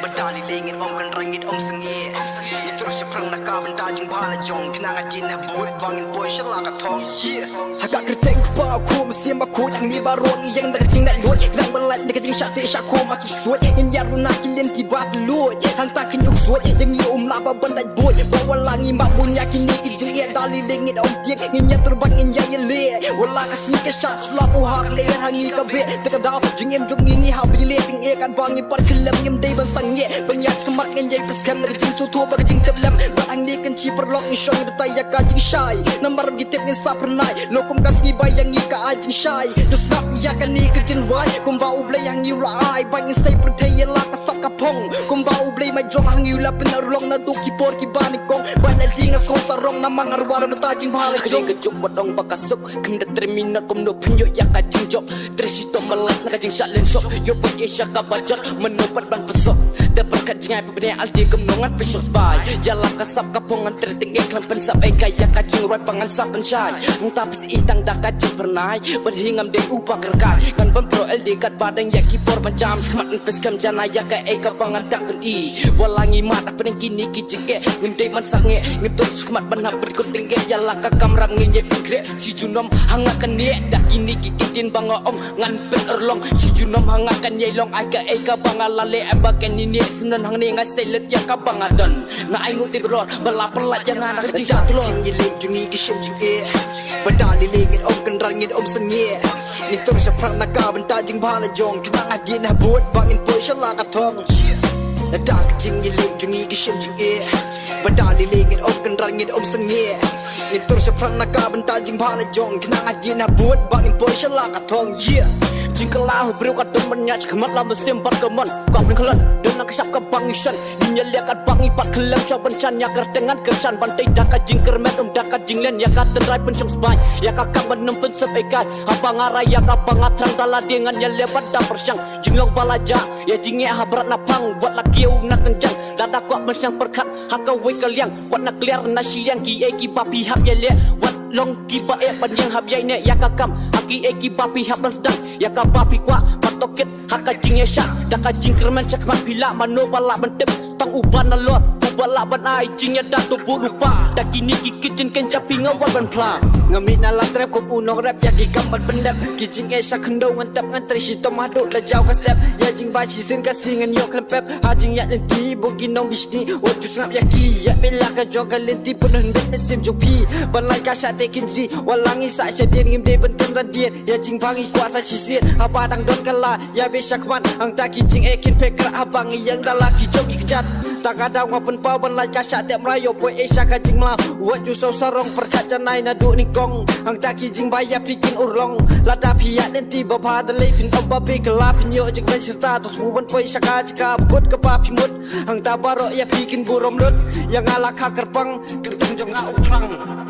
Badali lingit om kan rangit om sengi terus seprang nak kabin tajing bala jong kenangan dina bud bangin boy shalaka tong Agak kerteng pa aku mesti aku yang ni barong yang nak ting nak lot lang balat nak ting syate syako maki suat yang yaru nak kilin tibalut hang tak kenyuk suat yang ni laba bandai boy bawa langi mak punya kini kijeng ya dali lingit om tiek yang terbang yang ya le wala kasih ke syat sulapu hak le hangi ka be tekadau jengem jong ini ha bile ting e kan bangi par kelam ngem dei ban sange banyak kemat ngan jai peskan nak jing su tu bag jing teblam barang ni kan ci perlok ni syong betaya ka jing syai nambar gitep ni sa pernai lokum kasgi bayang ka ajing syai to snap ya kan ni kejin wai kum bau blai hang yu la ai bang stay pertaya la ka sak ka pong kum bau blai mai jong hang yu la penar long na du ki por ki ban kong bala dinga so sarong na mangar war na tajing bhala jong ke juk bodong bakasuk kenda terminal kum no penyo ya ka jing job tresito malat na ka jing shalen shop yo boy isya ka bajot menopat ban pesok da berkat jingai pebene alti kemnongan pesok spy ya la ka sap ka pongan tertinggi klan pensap ai kaya ka jing roi pangan sap pensyai ngta pes itang da ka jing pernai berhingam de upak rekat kan ban pro ld kat badang ya ki por macam kemat pes kam jana ya ka ai ka pangan tak pen i walangi mat apa ning kini ki jike ngende man sange ngetus kemat ban hap berikut tinggi ya la ka kamram ngenye pikre si junom hangakan ni dak kini ki kitin banga om ngan pen erlong si junom hangakan ye long ai ka bangalale abaken ni senan hang ni ngasai let ya ka bangadon na ai nguti rot bala pelat jangan nak jing jatlo jing ye jungi ki shem jing e badali lingit om kan rangit om sengi ni terus seprang nak kabin tajing bhala jong kenang adin habut bangin boy shalaka tong na dak jing ye jungi ki shem jing e badali lingit om kan rangit om sengi ni terus seprang nak kabin tajing bhala jong kenang adin habut bangin boy shalaka tong jingkalah beriu kat temennya kemat lama sempat keman kau beri kelan dan nak kesap ke bangisan ninya lihat bangi pat kelam syab bencan ya kertengan kesan bantai dakat jingker met dakat jinglen ya kat terai pencem sebai ya kakak menem pensep ekai abang arai ya kapang atrang tala dengan ya lebat dah persyang jinglong balaja ya jinge habrat napang buat laki nak kencang dada kuat mensyang perkat hakau wei kaliang kuat nak clear nasi yang ki eki papi hap ya le wat long ki ba e panjang hab yai ne ya kakam aki eki papi hap dan sedang ya ka papi kwa patoket haka jing esha daka jing kerman cakmat bila mano bala bentep tang uban nalor bala ban ai jing ya datu lupa daki ni kikicin ken capi ngawan ban pla ngamit na la trap ko unong rap ya ki kambat pendap ki jing esha khendo ngantap ngantri si tomado la jau ka sep ya jing ba si sin ka singan yo klempep ha jing ya lenti bogi nong bisni o jus ngap ya ki ya bela ka joga lenti penuh bet mesim jopi balai ka shat tekin ji walangi sa sedien ngim de ben radian ya jing bangi kuasa si sin apa dang don kala ya besyak man ang taki jing ekin pekra abang yang dalaki jogi kejat tak ada ngapen pau balai ka shat te merayo boy esya ka jing mla wa ju so sarong perkat janai na du ni kong ang taki jing baya pikin urlong lada pia lenti bapa de lepin oba pe kala pinyo jing ben serta to suban boy saka jika bukut ke papi mut ang tabaro ya pikin burom lut yang ala ka kerpang kertung jong au plang